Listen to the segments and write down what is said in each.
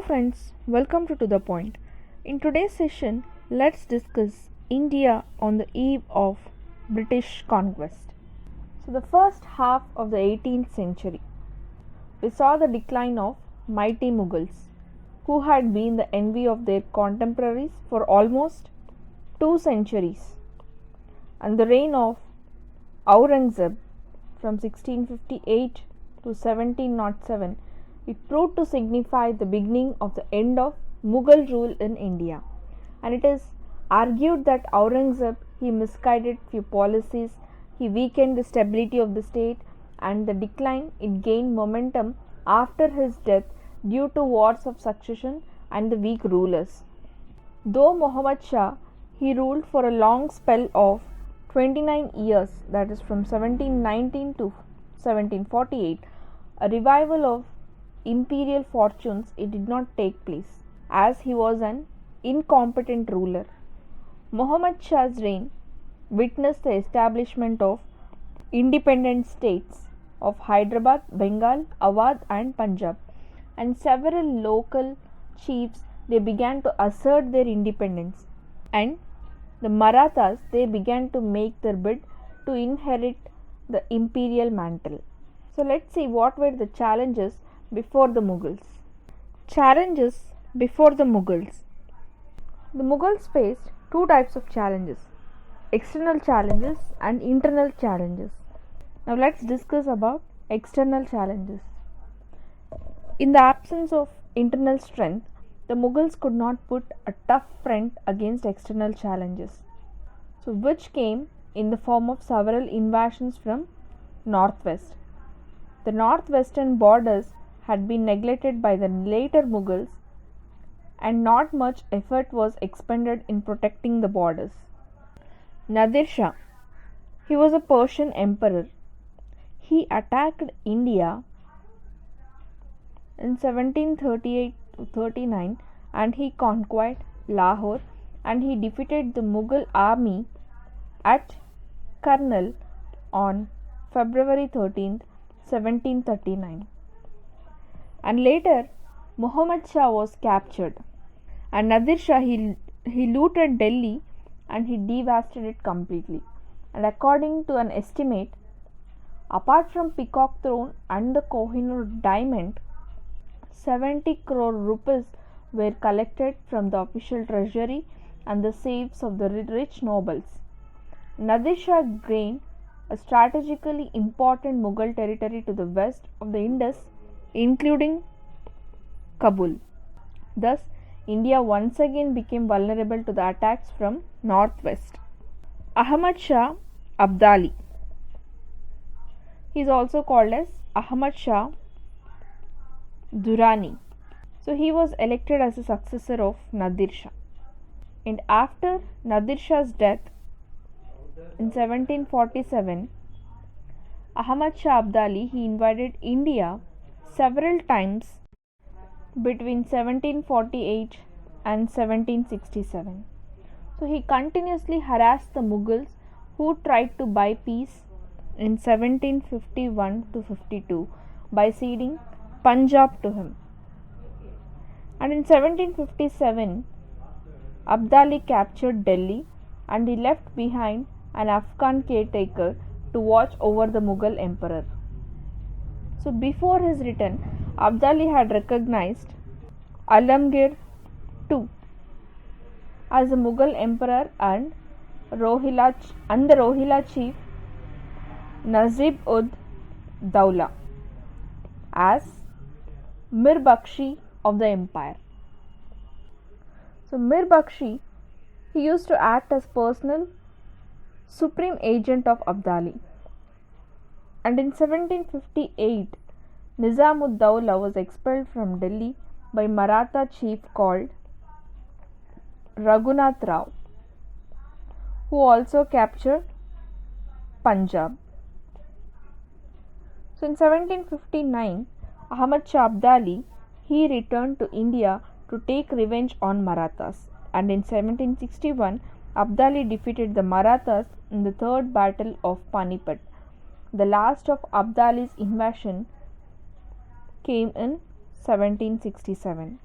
friends, welcome to the Point. In today's session, let's discuss India on the eve of British conquest. So, the first half of the 18th century, we saw the decline of mighty Mughals, who had been the envy of their contemporaries for almost 2 centuries, and the reign of Aurangzeb from 1658 to 1707. It proved to signify the beginning of the end of Mughal rule in India, and it is argued that Aurangzeb he misguided few policies, he weakened the stability of the state, and the decline it gained momentum after his death due to wars of succession and the weak rulers. Though Muhammad Shah he ruled for a long spell of 29 years, that is from 1719 to 1748, a revival of imperial fortunes it did not take place, as he was an incompetent ruler. Muhammad Shah's reign witnessed the establishment of independent states of Hyderabad, Bengal, Awadh and Punjab, and several local chiefs they began to assert their independence, and the Marathas they began to make their bid to inherit the imperial mantle. So let's see what were the challenges before the Mughals. Challenges before the Mughals. The Mughals faced two types of challenges: external challenges and internal challenges. Now let's discuss about external challenges. In the absence of internal strength, the Mughals could not put a tough front against external challenges, so which came in the form of several invasions from northwest. The northwestern borders had been neglected by the later Mughals, and not much effort was expended in protecting the borders. Nadir Shah, he was a Persian emperor. He attacked India in 1738-39 and he conquered Lahore, and he defeated the Mughal army at Karnal on February 13th, 1739. And later Muhammad Shah was captured, and Nadir Shah he looted Delhi and he devastated it completely. And according to an estimate, apart from Peacock Throne and the Kohinoor diamond, 70 crore rupees were collected from the official treasury and the safes of the rich nobles. Nadir Shah gained a strategically important Mughal territory to the west of the Indus, including Kabul. Thus, India once again became vulnerable to the attacks from northwest. Ahmad Shah Abdali, he is also called as Ahmad Shah Durrani. So he was elected as a successor of Nadir Shah. And after Nadir Shah's death in 1747, Ahmad Shah Abdali he invaded India several times between 1748 and 1767. So he continuously harassed the Mughals who tried to buy peace in 1751 to 52 by ceding Punjab to him. And in 1757, Abdali captured Delhi and he left behind an Afghan caretaker to watch over the Mughal emperor. So before his return, Abdali had recognized Alamgir II as the Mughal emperor and the Rohilla chief Nazib-ud-Dawla as Mir Bakshi of the empire. So Mir Bakshi he used to act as personal supreme agent of Abdali. And in 1758, Nizam-ud-Dawla was expelled from Delhi by Maratha chief called Raghunath Rao, who also captured Punjab. So in 1759, Ahmad Shah Abdali he returned to India to take revenge on Marathas, and in 1761 Abdali defeated the Marathas in the third battle of Panipat. The last of Abdali's invasion came in 1767.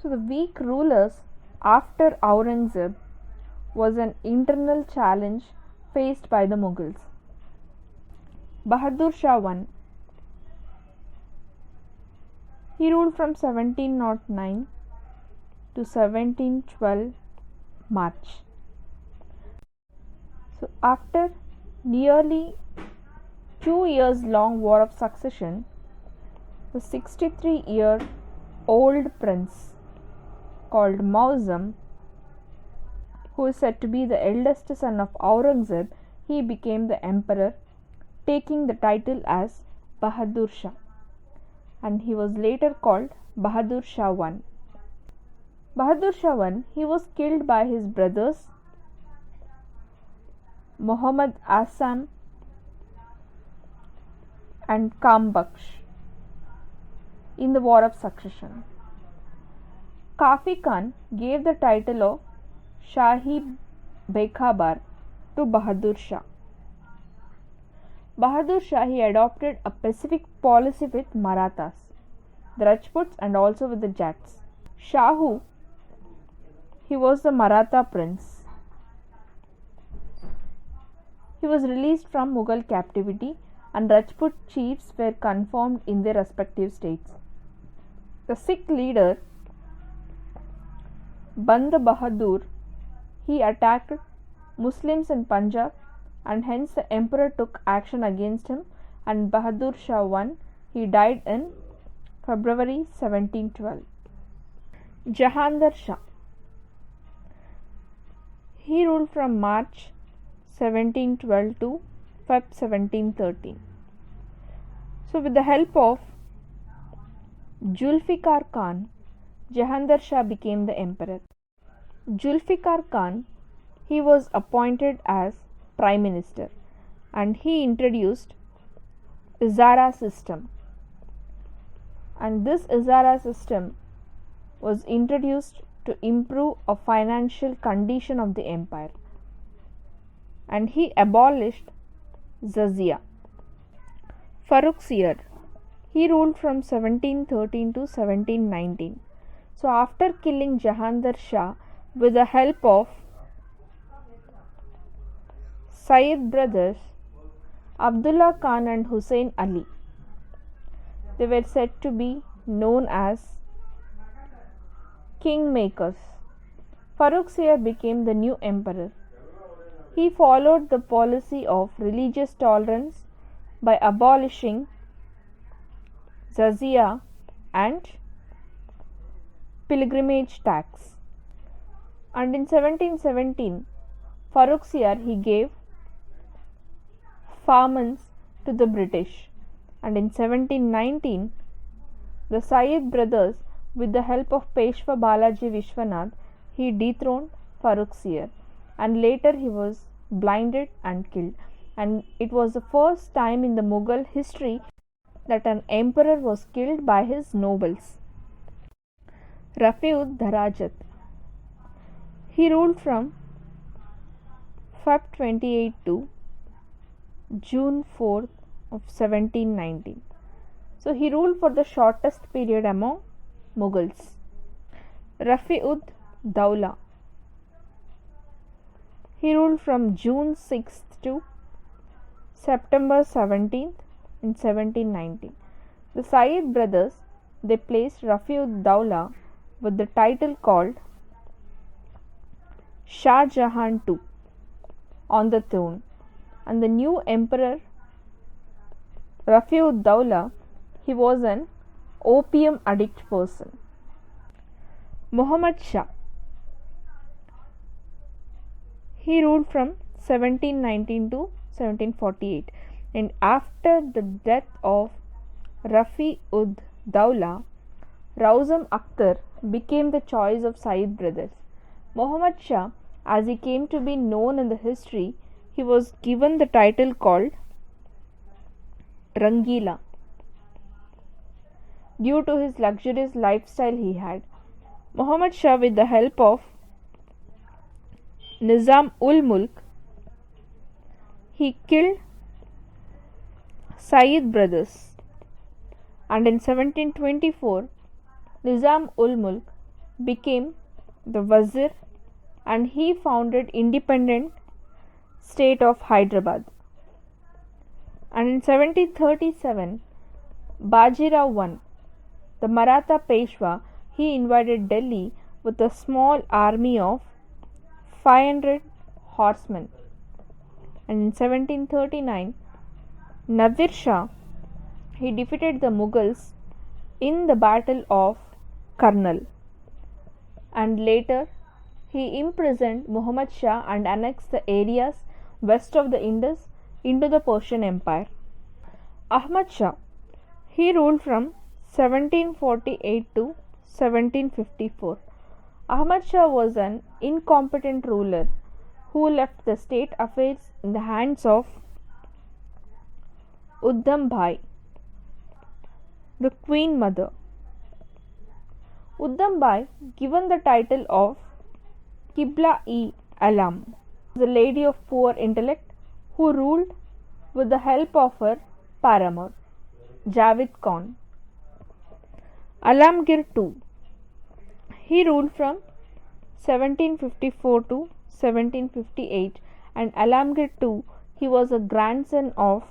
So the weak rulers after Aurangzeb was an internal challenge faced by the Mughals. Bahadur Shah I. He ruled from 1709 to 1712 March. So after nearly 2 years long war of succession, the 63-year-old prince called Mughals, who is said to be the eldest son of Aurangzeb, he became the emperor, taking the title as Bahadur Shah, and he was later called Bahadur Shah I. Bahadur Shah I, he was killed by his brothers Muhammad Asam and Kambaksh in the war of succession. Kafi Khan gave the title of Shahi Bekhabar to Bahadur Shah. Bahadur Shah, he adopted a pacific policy with Marathas, the Rajputs, and also with the Jats. Shahu, he was the Maratha prince. He was released from Mughal captivity, and Rajput chiefs were confirmed in their respective states. The Sikh leader Band Bahadur, he attacked Muslims in Punjab, and hence the emperor took action against him, and Bahadur Shah I, he died in February 1712. Jahandar Shah, he ruled from March 1712 to Feb 1713. So with the help of Zulfikar Khan, Jahandar Shah became the emperor. Zulfikar Khan, he was appointed as Prime Minister, and he introduced Izara system, and this Izara system was introduced to improve a financial condition of the empire, and he abolished Jizya. Farrukhsiyar, he ruled from 1713 to 1719. So after killing Jahandar Shah with the help of Sayyid brothers Abdullah Khan and Hussein Ali, they were said to be known as kingmakers. Farrukhsiyar became the new emperor. He followed the policy of religious tolerance by abolishing Jizya and pilgrimage tax. And in 1717, Farrukhsiyar, he gave farmans to the British, and in 1719, the Sayyid brothers, with the help of Peshwa Balaji Vishwanath, he dethroned Farrukhsiyar, and later he was blinded and killed, and it was the first time in the Mughal history that an emperor was killed by his nobles. Rafi-ud-Darajat, he ruled from Feb 28 to June 4th of 1719. So he ruled for the shortest period among Mughals. Rafi-ud-Dawla, he ruled from June 6th to September 17th in 1719. The Sayyid brothers, they placed Rafi-ud-Dawla with the title called Shah Jahan II on the throne, and the new emperor Rafi-ud-Dawla, he was an opium addict person. Muhammad Shah, he ruled from 1719 to 1748, and after the death of Rafi-ud-Dawla, Rausam Akhtar became the choice of Sayyid brothers. Muhammad Shah, as he came to be known in the history, he was given the title called Rangila due to his luxurious lifestyle he had. Muhammad Shah, with the help of Nizam-ul-Mulk, he killed Sayyid brothers, and in 1724 Nizam-ul-Mulk, became the Wazir and he founded independent state of Hyderabad. And in 1737, Bajirao I, the Maratha Peshwa, he invaded Delhi with a small army of 500 horsemen. And in 1739, Nadir Shah, he defeated the Mughals in the Battle of Karnal. And later, he imprisoned Muhammad Shah and annexed the areas west of the Indus into the Persian Empire. Ahmad Shah, he ruled from 1748 to 1754. Ahmad Shah was an incompetent ruler who left the state affairs in the hands of Uddam Bhai, the Queen Mother. Uddam Bhai, given the title of Qibla-e-Alam, the lady of poor intellect who ruled with the help of her paramour, Javed Khan. Alamgir II, he ruled from 1754 to 1758, and Alamgir II, he was a grandson of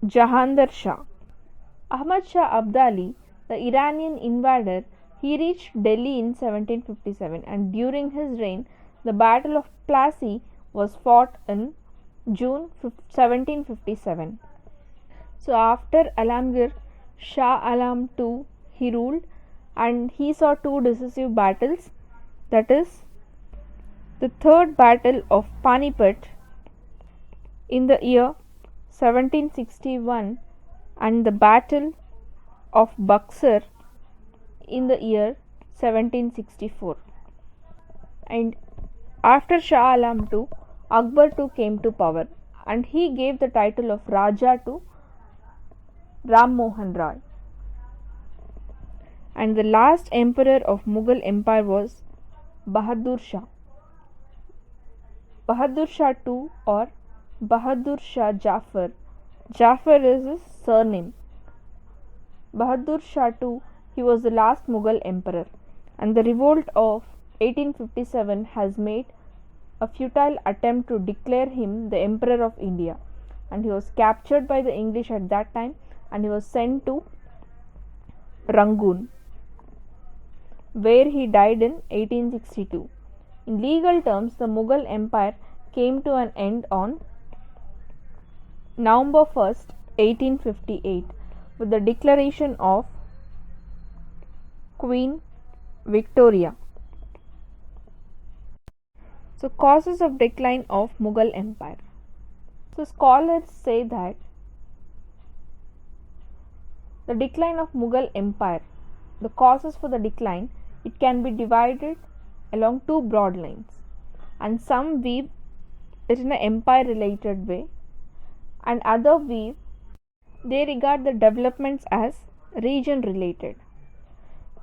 Jahandar Shah. Ahmad Shah Abdali, the Iranian invader, he reached Delhi in 1757, and during his reign the Battle of Plassey was fought in June 1757. So after Alamgir, Shah Alam II, he ruled and he saw two decisive battles, that is the third battle of Panipat in the year 1761 and the battle of Buxar in the year 1764. And after Shah Alam II, Akbar II came to power and he gave the title of Raja to Ram Mohan Roy. And the last emperor of Mughal Empire was Bahadur Shah. Bahadur Shah II or Bahadur Shah Jafar. Jafar is his surname. Bahadur Shah II, he was the last Mughal emperor, and the revolt of 1857 has made a futile attempt to declare him the emperor of India, and he was captured by the English at that time and he was sent to Rangoon, where he died in 1862. In legal terms, the Mughal Empire came to an end on November 1st, 1858 with the declaration of Queen Victoria. So, causes of decline of Mughal Empire. So, scholars say that the decline of Mughal Empire, the causes for the decline, it can be divided along two broad lines, and some weave it in an empire related way and other weave they regard the developments as region related.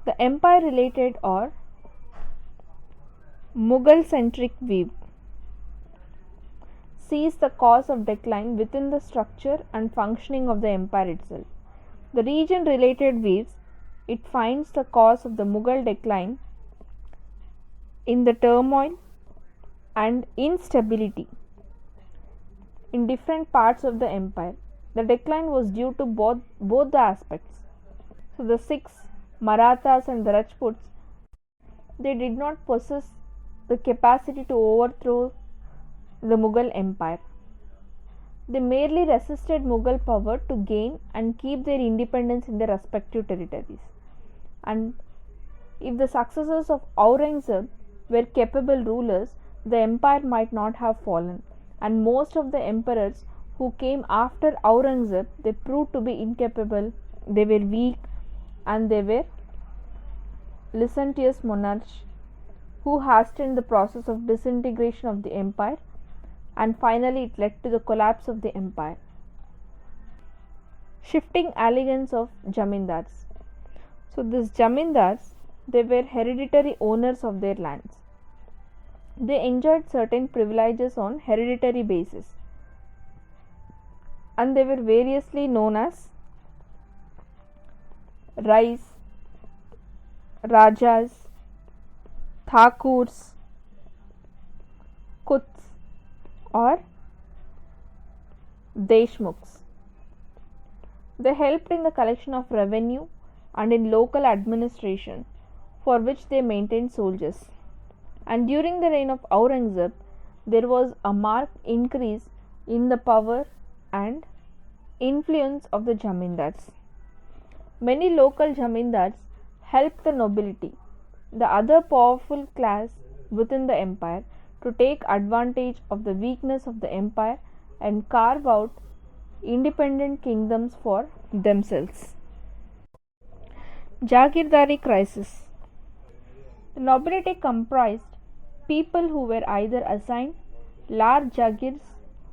The empire related or Mughal centric weave sees the cause of decline within the structure and functioning of the empire itself. The region related weaves, it finds the cause of the Mughal decline in the turmoil and instability in different parts of the empire. The decline was due to both the aspects. So the Sikhs, Marathas and the Rajputs, they did not possess the capacity to overthrow the Mughal Empire. They merely resisted Mughal power to gain and keep their independence in their respective territories. And if the successors of Aurangzeb were capable rulers, the empire might not have fallen. And most of the emperors who came after Aurangzeb, they proved to be incapable, they were weak, and they were licentious monarchs who hastened the process of disintegration of the empire, and finally it led to the collapse of the empire. Shifting allegiance of Jamindars. So these Jamindars, they were hereditary owners of their lands. They enjoyed certain privileges on hereditary basis, and they were variously known as Rajas, Thakurs, Kuts or Deshmukhs. They helped in the collection of revenue and in local administration, for which they maintained soldiers. And during the reign of Aurangzeb, there was a marked increase in the power and influence of the Jamindars. Many local Jamindars helped the nobility, the other powerful class within the empire, to take advantage of the weakness of the empire and carve out independent kingdoms for themselves. Jagirdari crisis. The nobility comprised people who were either assigned large jagirs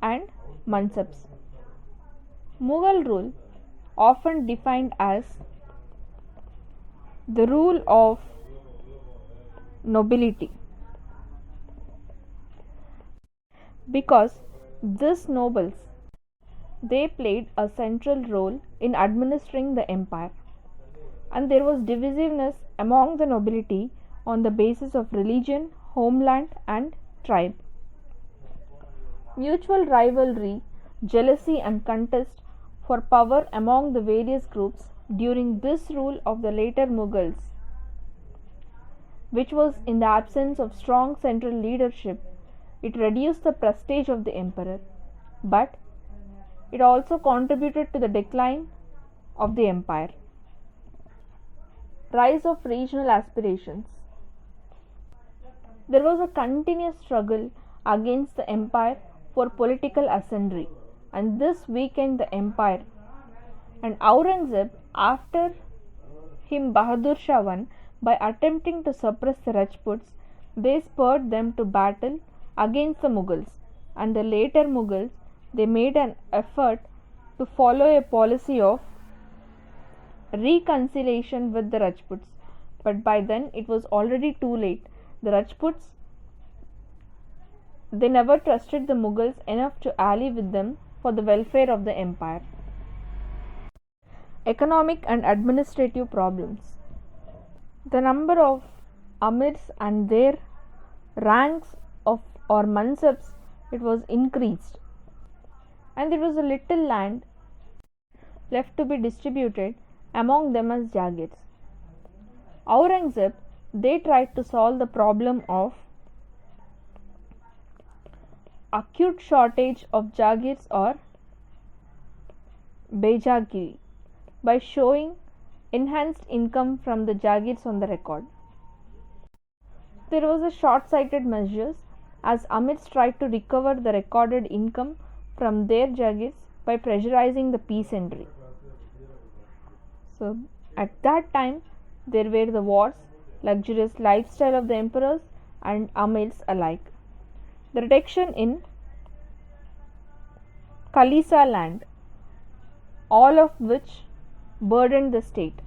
and mansabs. Mughal rule, often defined as the rule of nobility, because these nobles, they played a central role in administering the empire, and there was divisiveness among the nobility on the basis of religion, homeland and tribe. Mutual rivalry, jealousy and contest for power among the various groups during this rule of the later Mughals, which was in the absence of strong central leadership, it reduced the prestige of the emperor, but it also contributed to the decline of the empire. Rise of regional aspirations. There was a continuous struggle against the empire for political ascendancy, and this weakened the empire. And Aurangzeb, after him Bahadur Shah won by attempting to suppress the Rajputs, they spurred them to battle against the Mughals, and the later Mughals, they made an effort to follow a policy of reconciliation with the Rajputs, but by then it was already too late. The Rajputs, they never trusted the Mughals enough to ally with them for the welfare of the empire. Economic and administrative problems. The number of amirs and their ranks of or mansabs, it was increased, and there was a little land left to be distributed among them as jagirs. Aurangzeb, they tried to solve the problem of acute shortage of jagirs or bejagiri by showing enhanced income from the jagirs on the record. There was a short-sighted measures as amirs tried to recover the recorded income from their jagirs by pressurizing the peasantry. So at that time there were the wars, luxurious lifestyle of the emperors and amirs alike. The reduction in Khalisa land, all of which burdened the state.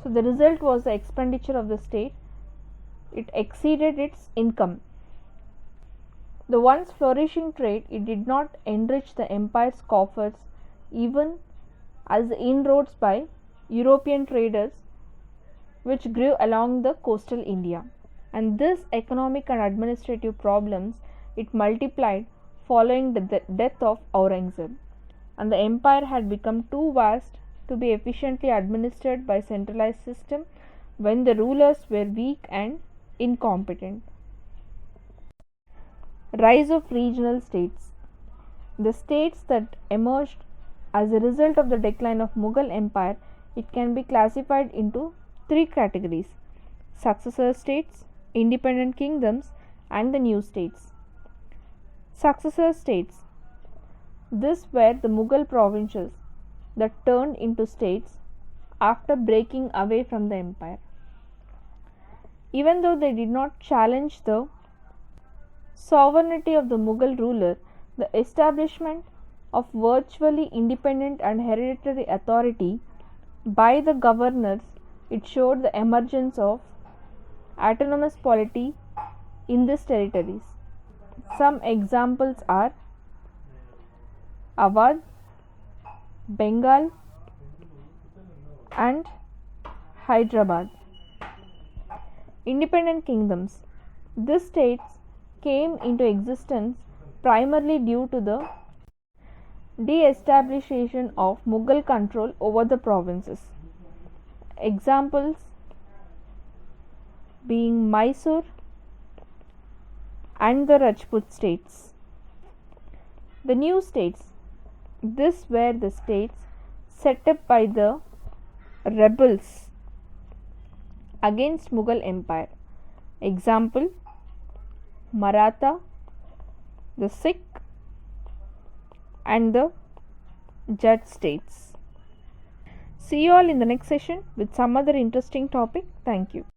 So the result was the expenditure of the state, it exceeded its income. The once flourishing trade, it did not enrich the empire's coffers even as the inroads by European traders which grew along the coastal India. And this economic and administrative problems, it multiplied following the death of Aurangzeb, and the empire had become too vast to be efficiently administered by centralized system when the rulers were weak and incompetent. Rise of regional states. The states that emerged as a result of the decline of Mughal empire, it can be classified into three categories: successor states, independent kingdoms and the new states. Successor states, this were the Mughal provinces that turned into states after breaking away from the empire. Even though they did not challenge the sovereignty of the Mughal ruler, the establishment of virtually independent and hereditary authority by the governors, it showed the emergence of autonomous polity in these territories. Some examples are Awadh, Bengal and Hyderabad. Independent kingdoms. These states came into existence primarily due to the de-establishment of Mughal control over the provinces. Examples being Mysore and the Rajput states. The new states. These were the states set up by the rebels against Mughal Empire. Example Maratha, the Sikh and the Jat states. See you all in the next session with some other interesting topic. Thank you.